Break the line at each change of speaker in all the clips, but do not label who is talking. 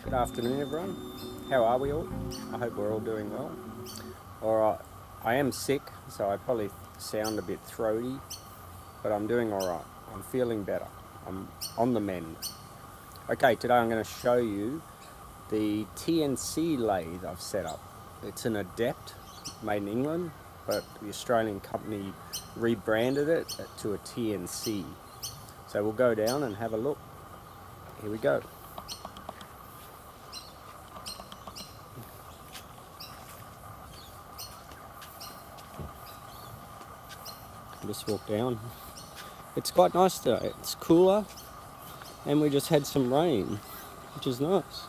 Good afternoon, everyone. How are we all? I hope we're all doing well. Alright, I am sick, so I probably sound a bit throaty, but I'm doing alright. I'm feeling better. I'm on the mend. Okay, today I'm going to show you the TNC lathe I've set up. It's an Adept, made in England, but the Australian company rebranded it to a TNC. So we'll go down and have a look. Here we go. Just walk down. It's quite nice today. It's cooler, and we just had some rain, which is nice.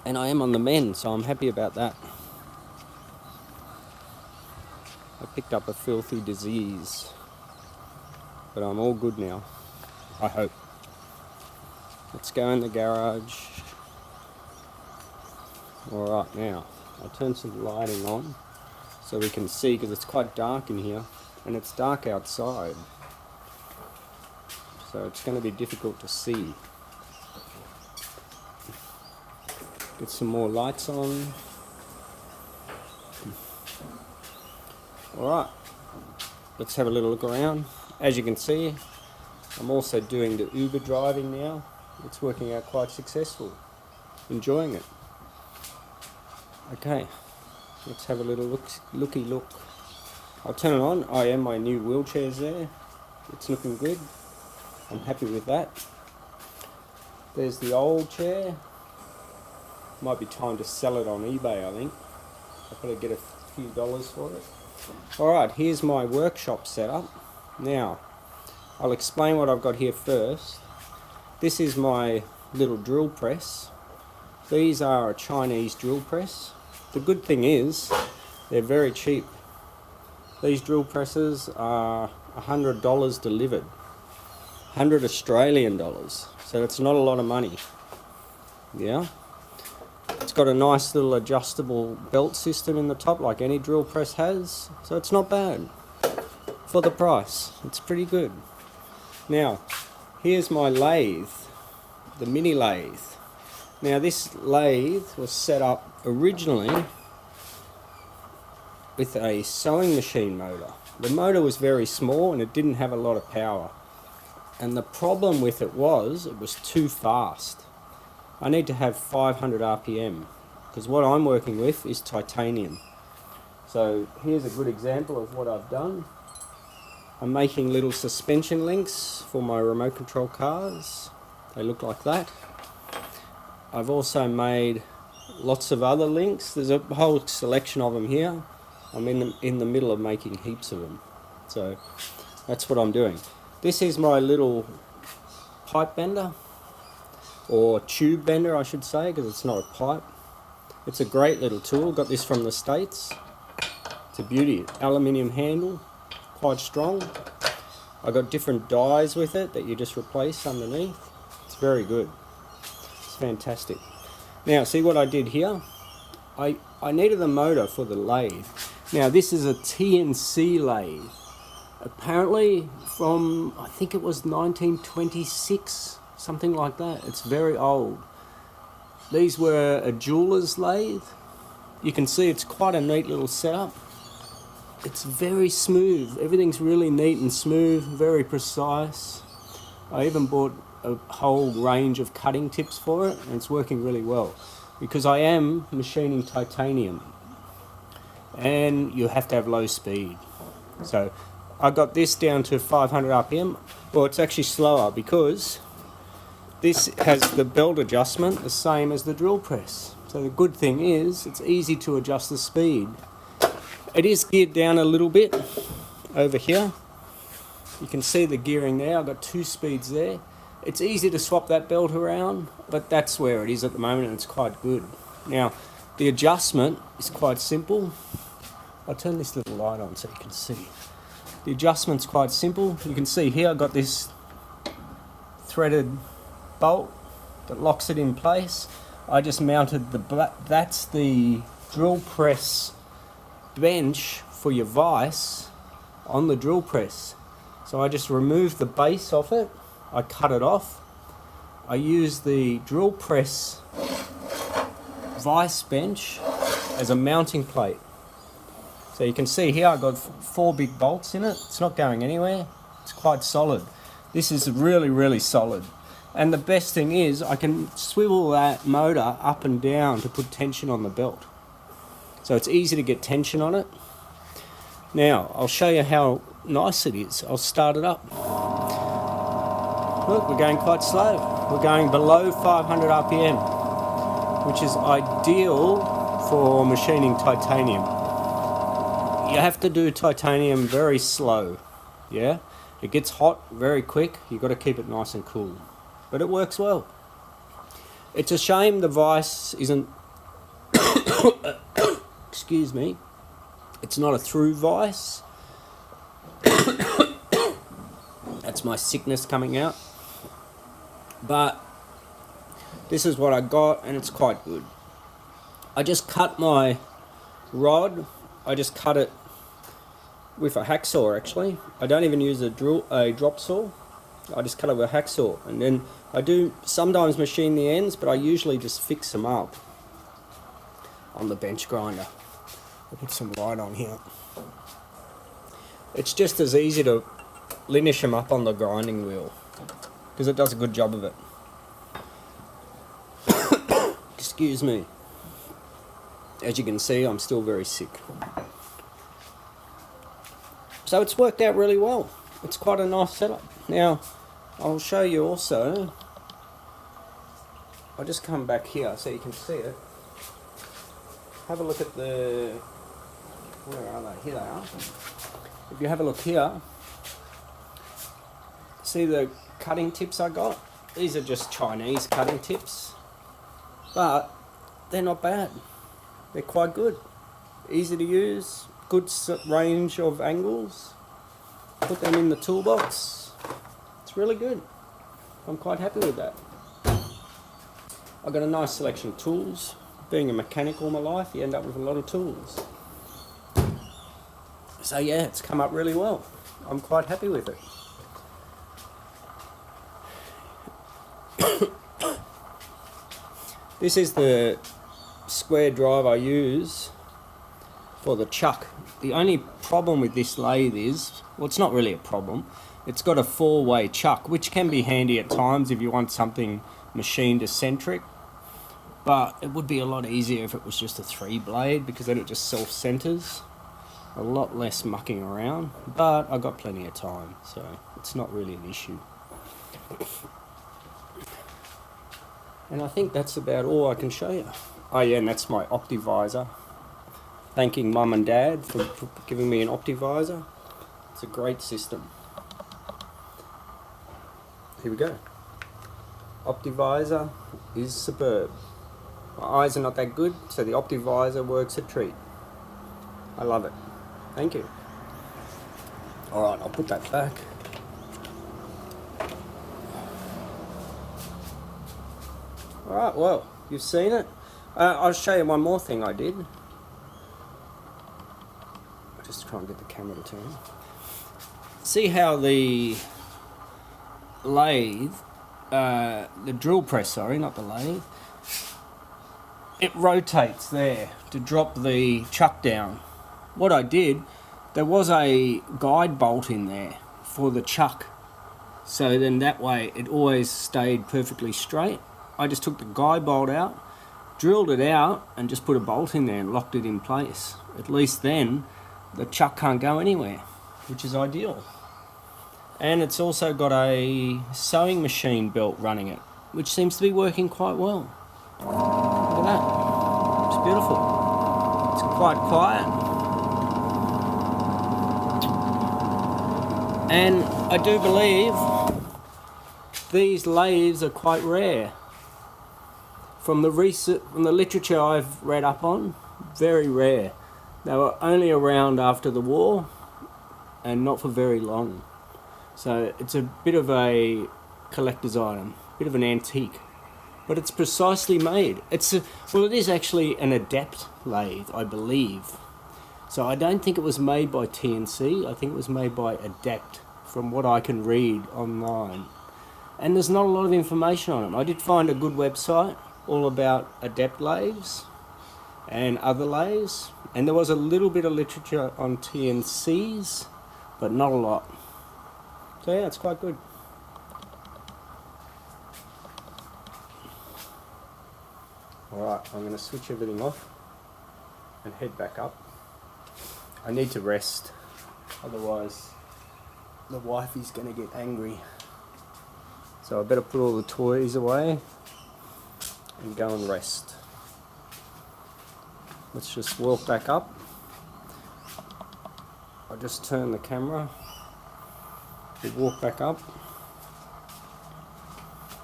And I am on the mend, so I'm happy about that. I picked up a filthy disease, but I'm all good now, I hope. Let's go in the garage. Alright, now I'll turn some lighting on so we can see, because it's quite dark in here and it's dark outside, so it's going to be difficult to see. Get some more lights on. Alright, let's have a little look around. As you can see, I'm also doing the Uber driving now. It's working out quite successful. Enjoying it. Okay, let's have a little looky look. I'll turn it on. I am, my new wheelchair's there. It's looking good. I'm happy with that. There's the old chair. Might be time to sell it on eBay, I think. I'll probably get a few dollars for it. Alright, here's my workshop setup. Now, I'll explain what I've got here first. This is my little drill press. These are a Chinese drill press. The good thing is, they're very cheap. These drill presses are $100 delivered. 100 Australian dollars. So it's not a lot of money. Yeah. It's got a nice little adjustable belt system in the top, like any drill press has. So it's not bad. For the price, it's pretty good. Now, here's my lathe. The mini lathe. Now this lathe was set up originally with a sewing machine motor. The motor was very small and it didn't have a lot of power. And the problem with it was too fast. I need to have 500 RPM because what I'm working with is titanium. So here's a good example of what I've done. I'm making little suspension links for my remote control cars. They look like that. I've also made lots of other links. There's a whole selection of them here. I'm in the middle of making heaps of them. So that's what I'm doing. This is my little pipe bender, or tube bender I should say, because it's not a pipe. It's a great little tool. Got this from the States. It's a beauty. Aluminium handle, quite strong. I got different dies with it that you just replace underneath. It's very good. It's fantastic. Now see what I did here? I needed a motor for the lathe. Now this is a TNC lathe. Apparently from, I think it was 1926, something like that. It's very old. These were a jeweler's lathe. You can see it's quite a neat little setup. It's very smooth. Everything's really neat and smooth, very precise. I even bought a whole range of cutting tips for it, and it's working really well because I am machining titanium and you have to have low speed. So I got this down to 500 RPM. Well, it's actually slower because this has the belt adjustment the same as the drill press. So the good thing is it's easy to adjust the speed. It is geared down a little bit over here. You can see the gearing there. I've got 2 speeds there. It's easy to swap that belt around, but that's where it is at the moment and it's quite good. Now, the adjustment is quite simple. I'll turn this little light on so you can see. The adjustment's quite simple. You can see here I've got this threaded bolt that locks it in place. I just mounted that's the drill press bench for your vise on the drill press. So I just removed the base off it, I cut it off, I use the drill press vice bench as a mounting plate. So you can see here I've got 4 big bolts in it. It's not going anywhere. It's quite solid. This is really, really solid. And the best thing is I can swivel that motor up and down to put tension on the belt. So it's easy to get tension on it. Now, I'll show you how nice it is. I'll start it up. Look, we're going quite slow. We're going below 500 RPM, which is ideal for machining titanium. You have to do titanium very slow, yeah? It gets hot very quick. You've got to keep it nice and cool. But it works well. It's a shame the vice isn't... Excuse me. It's not a through vice. That's my sickness coming out. But this is what I got, and it's quite good. I just cut my rod. I just cut it with a hacksaw, actually. I don't even use a drop saw. I just cut it with a hacksaw, and then I do sometimes machine the ends, but I usually just fix them up on the bench grinder. I'll put some light on here. It's just as easy to linish them up on the grinding wheel, because it does a good job of it. Excuse me. As you can see, I'm still very sick. So it's worked out really well. It's quite a nice setup. Now, I'll show you also. I'll just come back here so you can see it. Have a look at the... Where are they? Here they are. If you have a look here, see the cutting tips I got? These are just Chinese cutting tips, but they're not bad. They're quite good. Easy to use, good range of angles. Put them in the toolbox. It's really good. I'm quite happy with that. I've got a nice selection of tools. Being a mechanic all my life, you end up with a lot of tools. So yeah, it's come up really well. I'm quite happy with it. This is the square drive I use for the chuck. The only problem with this lathe is, well, it's not really a problem. It's got a 4-way chuck, which can be handy at times if you want something machined eccentric. But it would be a lot easier if it was just a 3-blade, because then it just self-centers. A lot less mucking around, but I've got plenty of time, so it's not really an issue. And I think that's about all I can show you. Oh yeah, and that's my Optivisor. Thanking Mum and Dad for giving me an Optivisor. It's a great system. Here we go. Optivisor is superb. My eyes are not that good, so the Optivisor works a treat. I love it. Thank you. Alright, I'll put that back. Alright, well, you've seen it. I'll show you one more thing I did. I'll just try and get the camera to turn. See how the lathe, the drill press, sorry, not the lathe, it rotates there to drop the chuck down. What I did, there was a guide bolt in there for the chuck, so then that way it always stayed perfectly straight. I just took the guide bolt out, drilled it out, and just put a bolt in there and locked it in place. At least then the chuck can't go anywhere, which is ideal. And it's also got a sewing machine belt running it, which seems to be working quite well. Look at that. It's beautiful. It's quite quiet. And I do believe these lathes are quite rare. From the literature I've read up on, very rare. They were only around after the war and not for very long. So it's a bit of a collector's item, bit of an antique. But it's precisely made. Well, it is actually an Adept lathe, I believe. So I don't think it was made by TNC. I think it was made by Adept, from what I can read online. and there's not a lot of information on them. I did find a good website all about Adept lathes and other lathes, and there was a little bit of literature on TNCs, but not a lot. So yeah, it's quite good. Alright, I'm going to switch everything off and head back up. I need to rest, otherwise the wifey's going to get angry. So I better put all the toys away and go and rest. Let's just walk back up. I'll just turn the camera. We'll walk back up.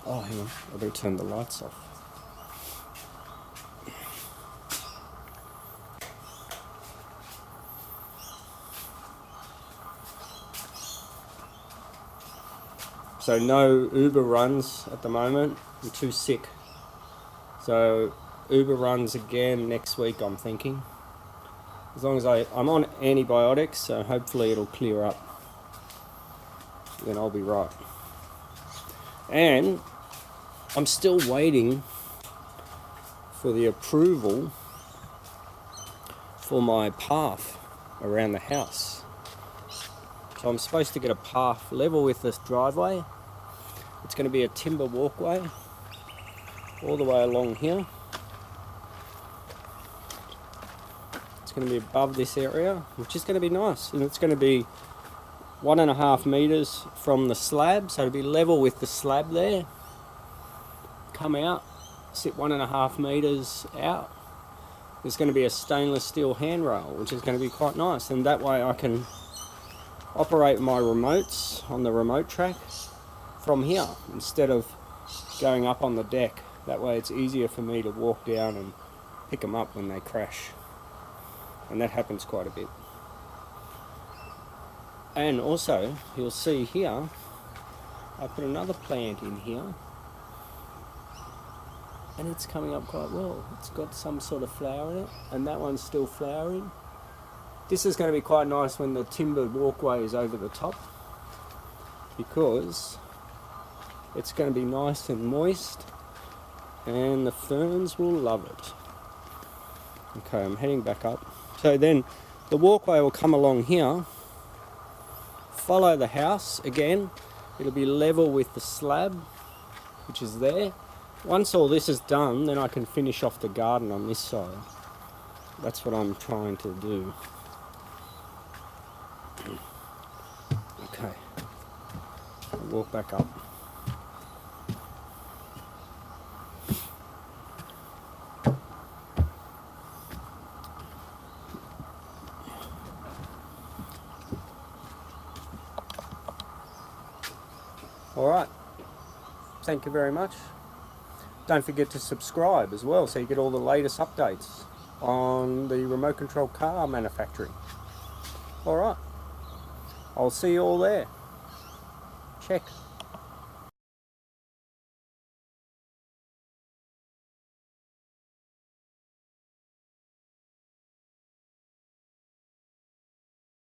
Oh, hang on, I better turn the lights off. So no Uber runs at the moment. I'm too sick. So Uber runs again next week, I'm thinking. As long as I'm on antibiotics, so hopefully it'll clear up. Then I'll be right. And I'm still waiting for the approval for my path around the house. So I'm supposed to get a path level with this driveway. It's going to be a timber walkway all the way along here. It's going to be above this area, which is going to be nice. And it's going to be 1.5 meters from the slab, so it'll be level with the slab there. Come out, sit 1.5 meters out. There's going to be a stainless steel handrail, which is going to be quite nice. And that way I can operate my remotes on the remote track from here instead of going up on the deck. That way it's easier for me to walk down and pick them up when they crash, and that happens quite a bit. And also you'll see here I put another plant in here and it's coming up quite well. It's got some sort of flower in it, and that one's still flowering. This is going to be quite nice when the timber walkway is over the top, because it's going to be nice and moist and the ferns will love it. Okay, I'm heading back up. So then the walkway will come along here, follow the house again. It'll be level with the slab, which is there. Once all this is done, then I can finish off the garden on this side. That's what I'm trying to do. Okay, I'll walk back up. Alright, thank you very much. Don't forget to subscribe as well, so you get all the latest updates on the remote control car manufacturing. Alright, I'll see you all there. Check.